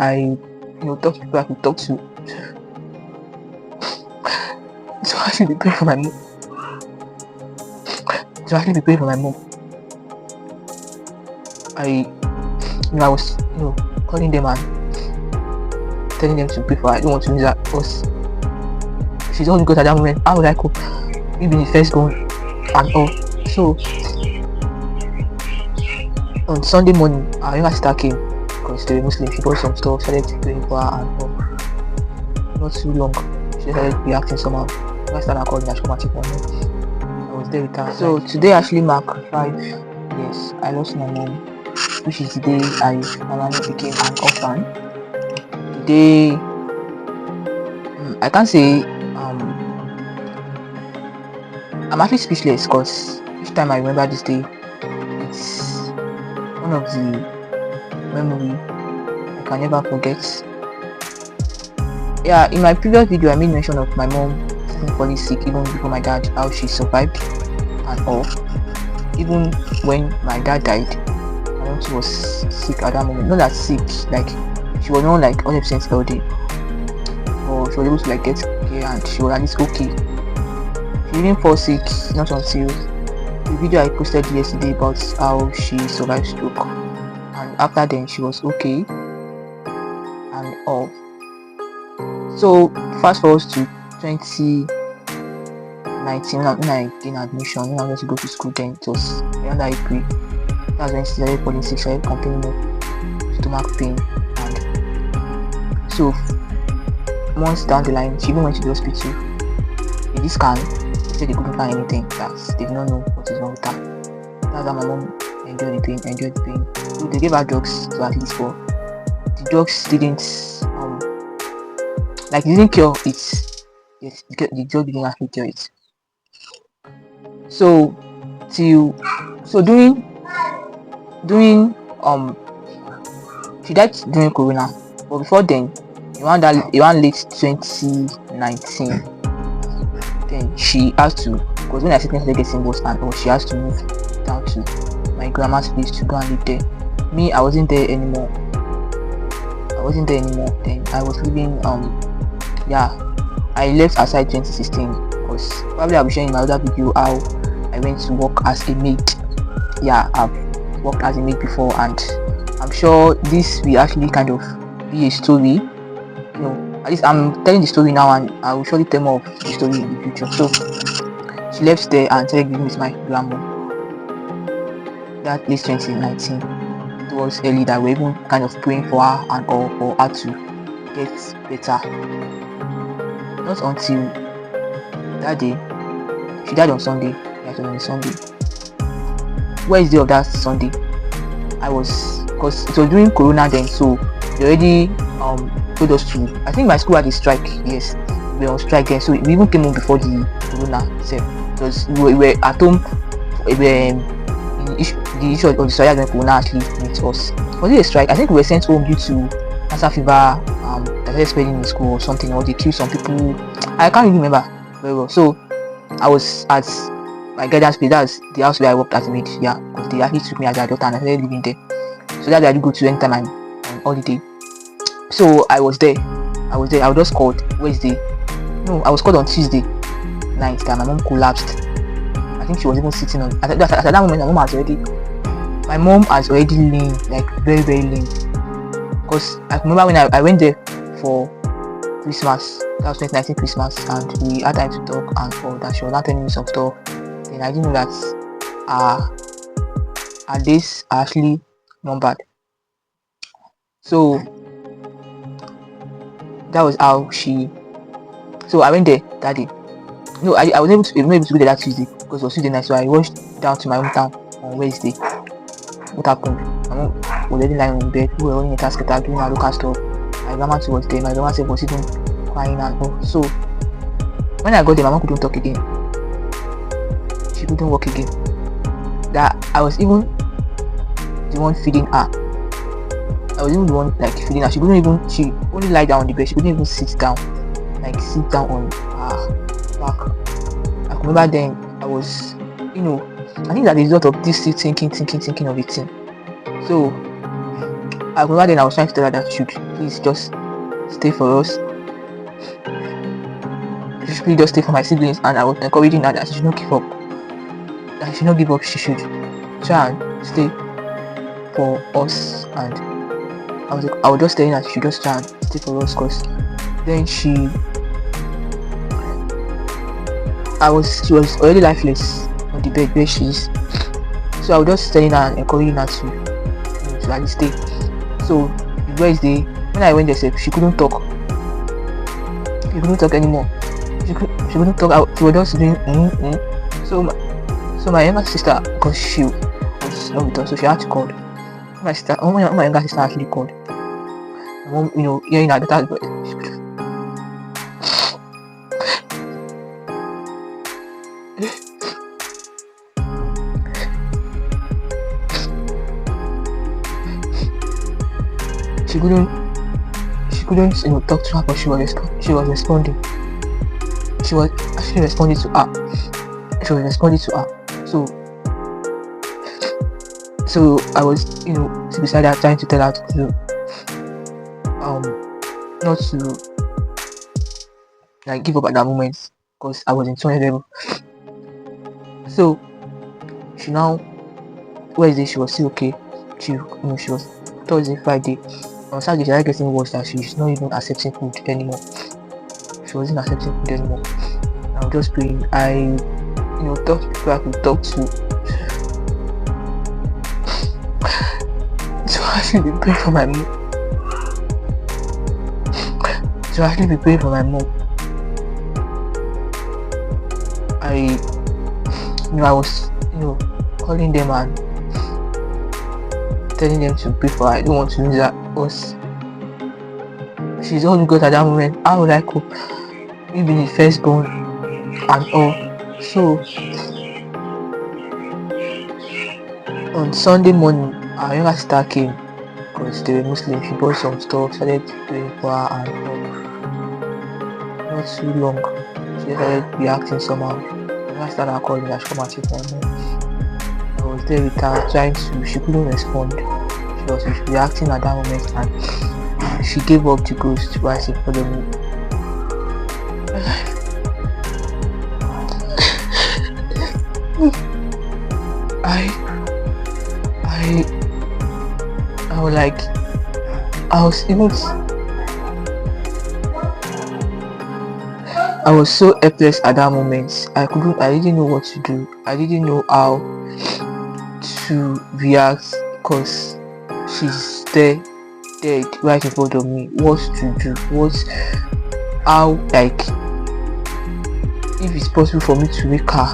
I talk to people I could talk to. So I actually pray for my mom. I was calling them and telling them to pray for her. I don't want to lose her because she's only got at that moment. How would I cope? Me being the first born and all. So on Sunday morning, our younger sister came because they were Muslim. She bought some stuff, started praying for her and all. Not too long, she started reacting somehow. I started calling her, she come and check on me. I was there with her. So today actually marked 5 years. I lost my mom, which is the day I finally became an orphan. Today, I can't say I'm actually speechless because each time I remember this day, it's one of the memory I can never forget. Yeah, in my previous video I made mention of my mom falling sick even before my dad, how she survived and all. Even when my dad died, my mom was sick at that moment. Not that sick, like she was not like 100% healthy, but she was able to like get care and she was at least okay. She didn't fall sick not until the video I posted yesterday about how she survived stroke, and after then she was okay and all. So fast forward to 2019 when I gained admission, when I wanted to go to school. Then it was around April. That's when she started falling sick, started complaining of stomach pain, and so months down the line she even went to the hospital. In this scan they said they couldn't find anything, that they did not know what is wrong with her. That's how my mom endured the pain. So they gave her drugs to at least for the drugs didn't cure it. Yes, the drug didn't actually cure it. So during she died during Corona, but before then, around late 2019, then she has to, because when I started getting worse and all, she has to move down to my grandma's place to go and live there. Me, I wasn't there anymore. Then I was living I left aside 2016 because probably I'll be sharing in my other video how I went to work as a maid. Yeah, I've worked as a maid before, and I'm sure this will actually kind of be a story. At least I'm telling the story now, and I will surely tell more of the story in the future. So she left there and started living with my grandma. That is 2019. It was early that we were even kind of praying for her and all, for her to get better. Not until that day, she died on Sunday. Yeah, it was on Sunday. Wednesday of that Sunday, because it was during Corona then, so they already told us to. I think my school had a strike. Yes, we were on strike then, so we even came home before the Corona itself, because we were at home. The issue of the strike when Corona actually met us. Was it a strike? I think we were sent home due to cancer fever that was spreading in school or something, or they killed some people. I can't really remember very well. So I was at my guidance place. That's the house where I worked as a maid. Yeah, because they actually took me as their daughter and I started living there. So that's where I do go to anytime I'm on holiday. So I was there. I was just called Wednesday. No, I was called on Tuesday night that my mom collapsed. I think she was even sitting on. At that moment, my mom has already lean, like very very lean. Because I remember when I went there for Christmas, that was 2019 Christmas, and we had time to talk and all that. She was not telling me some stuff. Then I didn't know that her days are actually numbered. So that was how she. So I went there that day. No, I was able to go there that Tuesday because it was Tuesday night. So I rushed down to my hometown on Wednesday. What happened? My mom was already lying on bed. We were running a task at her, doing her local stuff. My grandma too was there. My grandma was even crying and all. So when I got there, my mom couldn't talk again. She couldn't walk again. That I was even the one feeding her. I was even the one like feeding her. She only lie down on the bed. She couldn't even sit down on her back. I remember then I was, I think that the result of this still thinking of it. So I remember then I was trying to tell her that she should please just stay for us. She should please just stay for my siblings, and I was encouraging her that she should not give up. That she should not give up. She should try and stay for us. And I was just telling her she should just try and stay for us, cause then she was already lifeless on the bed where she is. So I was just telling her and encouraging her to like stay. So the next day when I went there, she couldn't talk. She couldn't talk anymore. She couldn't talk. She was just doing So my younger sister, because she was not with us, so she had to call my sister. My younger sister actually called. My mom, hearing her daughter's voice, she couldn't talk to her, but she was responding. She was actually responding to her. She was responding to her. So I was beside her trying to tell her to not to like give up at that moment, because I was in 20 level. So she now Wednesday she was still okay. She was Thursday, Friday. On Saturday she started getting worse, that she's not even accepting food anymore. She wasn't accepting food anymore. I was just praying. I talked to people I could talk to actually be praying for my mom. I was calling them and telling them to pray for her. I don't want to lose her, because she's all we got at that moment. How would I cope? Maybe the firstborn and all. So on Sunday morning, our younger sister came, because they were Muslim. She bought some stuff, started doing for her, and not too long she just started reacting somehow. I started calling her, she come and check my mom. I was there with her she couldn't respond. She was reacting at that moment, and she gave up the ghost while she followed me. I was so helpless at that moment. I didn't know what to do. I didn't know how to react, because she's dead right in front of me. What to do? If it's possible for me to wake her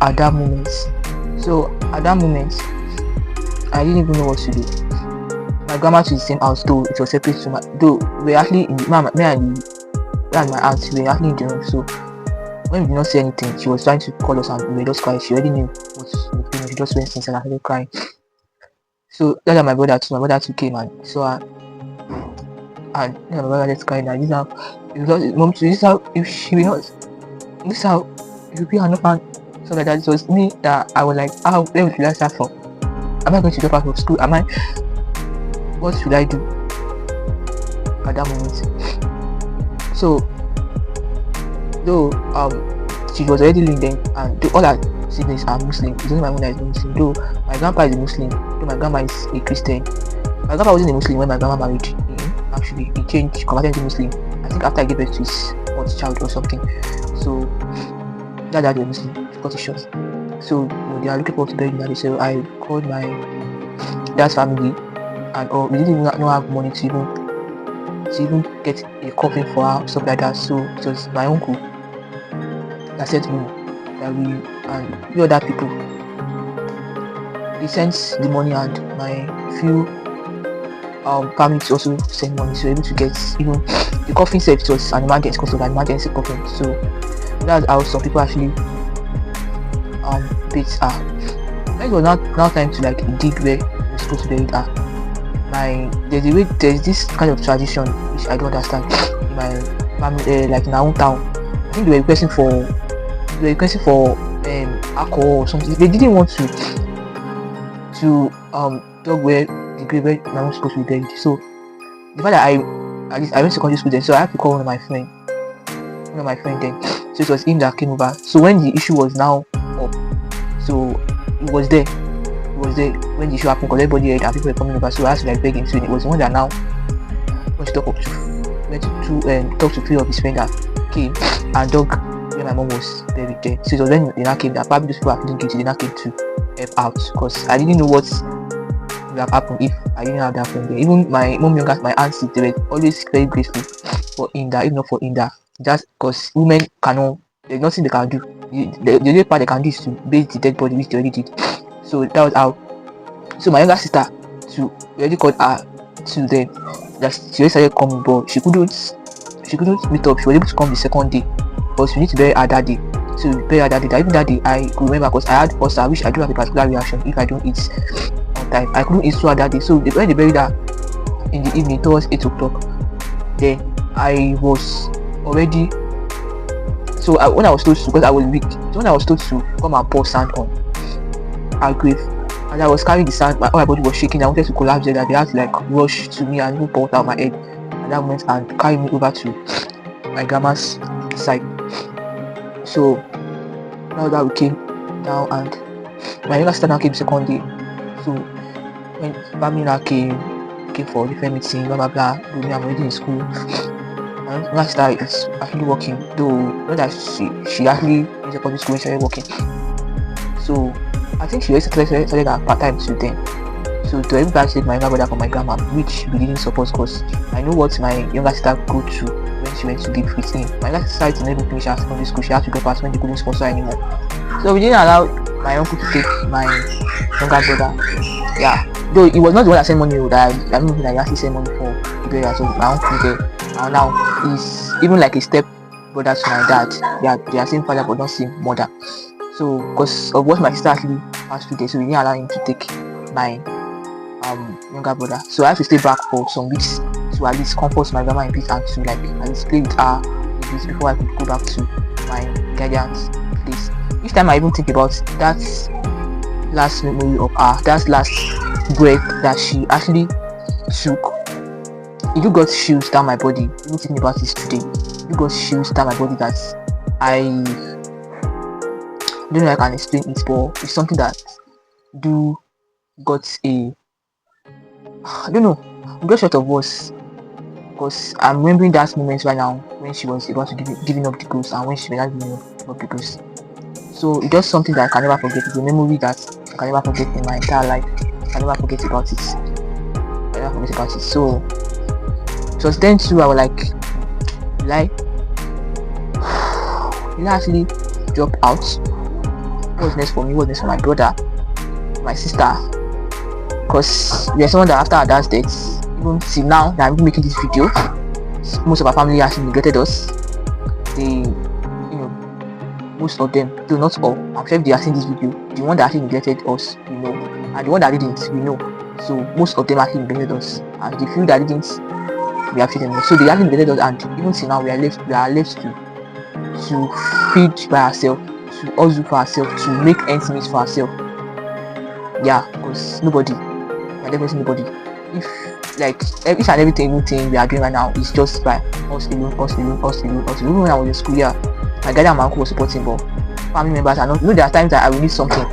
at that moment. So at that moment, I didn't even know what to do. My grandma to the same house, though it was separate to we're actually in me and my aunt were actually in the room. So when we did not say anything, she was trying to call us and we were just quiet. She already knew what was going on. She just went inside and started crying. So that's my brother too came and saw her, and my brother just crying. And this is how if she will not, this is how you be an orphan. So like that, it was me that I was like, where should I start from? Am I going to drop out of school? What should I do at that moment? So though she was already living then, and all her siblings are Muslim. It's only my mother is Muslim. Though my grandpa is a Muslim, though my grandma is a Christian. My grandpa wasn't a Muslim when my grandma married him. Actually, he converted to Muslim, I think after I gave birth to his fourth child or something. So that dad was Muslim, to cut it short. So they are looking forward to burying daddy. So I called my dad's family, and we didn't even have money to even get a coffin for her, stuff like that. So it was my uncle that said to me that we and few other people, they sent the money, and my few families also sent money, so able to get even the coffin set. It was an emergency, because of an emergency coffin. So that's how some people actually bit her. When it was now time to like dig where we're supposed to bury her, there's this kind of tradition which I don't understand in my family, like in our own town. I think they were requesting for alcohol or something. They didn't want to dug where the grave where my mom was supposed to be buried. So the fact that I went to secondary school then, so I had to call one of my friend then. So it was him that came over. So when the issue was now up, so he was there when the issue happened because everybody heard and people were coming over. So I had to like beg him. So it was the one that now went to talk to three of his friends that came and dug where my mom was buried there. So it was when they now came that probably those people are feeling guilty. They now came to help out because I didn't know what would have happened if I didn't have that friend there. Even my mom, younger, my auntie, they were always very grateful for Inda, if not for Inda, just because women cannot, there's nothing they can do. The only part they can do is to bathe the dead body, which they already did. So that was how. So my younger sister, we already called her to them. That she already started coming, but she couldn't meet up. She was able to come the second day, but we need to bury her that day. So we bury her that day. Even that day, I could remember because I had ulcer, which I do have a particular reaction if I don't eat on time. I couldn't eat throughout that day. So when they buried her in the evening towards 8 o'clock, then I was already. So when I was told to, because I was weak, so when I was told to come and pour sand on her grave, and I was carrying the sand, my body was shaking. I wanted to collapse there. That they had to like rush to me and even pour water on my head at that moment and carry me over to my grandma's side. So now that we came down and my younger sister now came second day. So when family now came for different meeting, blah blah blah. Me, I'm already in school. My younger sister is actually working, though not that she actually is a public school when she started working. So I think she already started her part-time too then. So to everybody take my younger brother for my grandma, which we didn't support because I know what my younger sister go through when she went to live with him. My younger sister didn't even finish her secondary school. She had to drop out when they couldn't sponsor anymore. So we didn't allow my uncle to take my younger brother. Yeah, though it was not the one that sent money. That I don't know that he actually sent money for the burial. So my uncle there, and now he's even like a step brother to my dad. They are same father but not same mother. So because of what my sister actually passed through there, so we didn't allow him to take my younger brother. So I had to stay back for some weeks to at least comfort my grandma in peace and to like at least play with her in peace before I could go back to my guardian's place. Each time I even think about that last memory of her, that last breath that she actually took, it just got chills down my body. Even thinking about this today, it got chills down my body that I don't know if I can explain it, but it's something that got a, I don't know, I'm just short of words because I'm remembering that moment right now when she was about to giving up the ghost and when she began giving up the ghost. So it's just something that I can never forget. It's a memory that I can never forget in my entire life. I can never forget about it. So it was then too I was like you actually drop out. What's next for me? What's next for my brother, my sister? Because there's someone that after our dad's death, even till now that I'm even making this video, most of our family actually neglected us. They, most of them, though not all, I'm sure if they are seeing this video, the one that actually neglected us, we know, and the one that didn't, we know. So most of them actually neglected us, and the few that didn't, we have treated them. So they actually neglected us, and even till now we are left to feed by ourselves, to hustle for ourselves, to make ends meet for ourselves. Yeah, because nobody, definitely nobody. If each and everything we are doing right now is just by us alone. Even when I was in school, yeah, my guardian and my uncle was supporting, but family members are not. There are times that I will need something,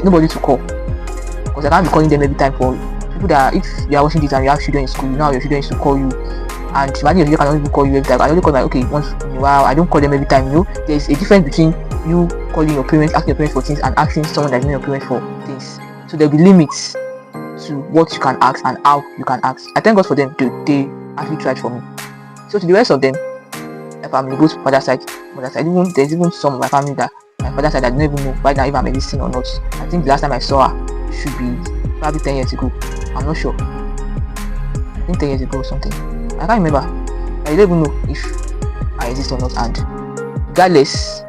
nobody to call, because I can't be calling them every time for people that if you are watching this and you have children in school, now your children used to call you, and imagine your children cannot even call you every time. I only call once in a while. I don't call them every time. There's a difference between you calling your parents, asking your parents for things, and asking someone that's not your parents for things. So there'll be limits to what you can ask and how you can ask. I thank God for them. They actually tried for me. So to the rest of them, my family goes to father's side, mother's side. There's even some of my family that my father's side I don't even know right now if I'm existing or not. I think the last time I saw her should be probably 10 years ago. I'm not sure. I think 10 years ago or something. I can't remember. I don't even know if I exist or not. And regardless,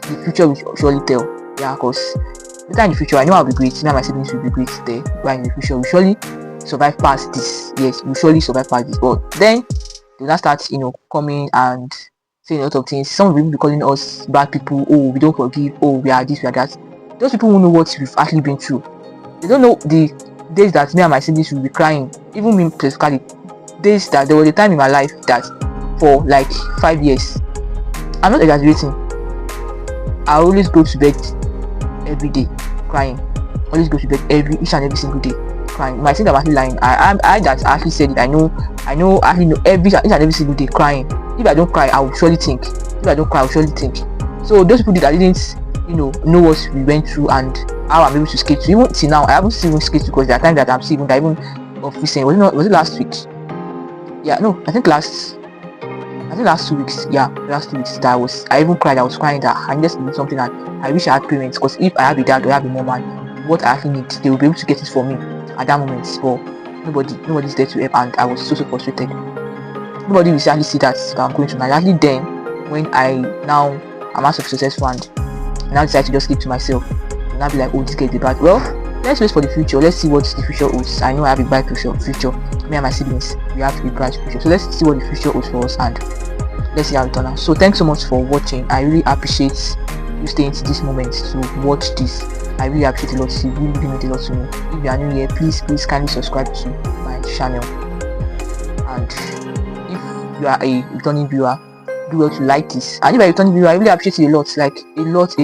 the future will surely tell. Yeah, because later in the future, I know I'll be great. Now my siblings will be great there. But in the future, we'll surely survive past this. Yes, we'll surely survive past this. But then they'll not start, coming and saying a lot of things. Some will be calling us bad people. Oh, we don't forgive. Oh, we are this, we are that. Those people who know what we've actually been through. They don't know the days that me and my siblings will be crying, even me specifically, days that there was a time in my life that for like 5 years, I'm not exaggerating, I always go to bed every day crying. Always go to bed each and every single day crying. You might think I'm actually lying. I that actually said it. I know actually know each and every single day crying. If I don't cry, I will surely think. If I don't cry, I will surely think. So those people that didn't, know what we went through and how I'm able to skate. Even till now, I haven't still even skate because there are times that I'm still even of recent. Was it last week? Yeah, no, I think last 2 weeks. Yeah, last 2 weeks that I even cried. I was crying that I needed to do something and I wish I had parents, because if I have a dad or I have a mom and what I actually need, they will be able to get it for me at that moment. But nobody's there to help, and I was so frustrated. Nobody will actually see that I'm going through. And actually then when I'm out of successful and now decide to just keep to myself and I'll be like, oh, this gets bad. Well, let's wait for the future. Let's see what the future holds. I know I have a bright future. Me and my siblings, we have a bright future. So let's see what the future holds for us and let's see how it turns out. So thanks so much for watching. I really appreciate you staying to this moment to watch this. I really appreciate a lot. It really means a lot to me. If you are new here, please kindly subscribe to my channel. And if you are a returning viewer, do well to like this. And if you are a returning viewer, I really appreciate it a lot. Like a lot.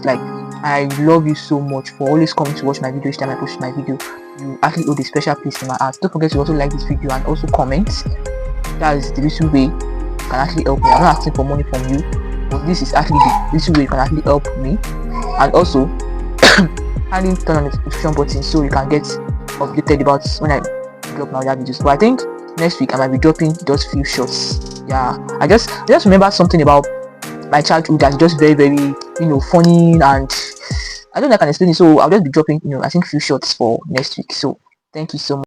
Like, I love you so much for always coming to watch my video each time I post my video. You actually hold a special place in my heart. Don't forget to also like this video and also comment. That is the little way you can actually help me. I'm not asking for money from you, but this is actually the little way you can actually help me. And also kindly turn on the notification button so you can get updated about when I drop my other videos. But I think next week I might be dropping just few shots. Yeah, I just remember something about my childhood that's just very, very, funny, and I don't know if I can explain it. So I'll just be dropping, I think few shots for next week. So thank you so much.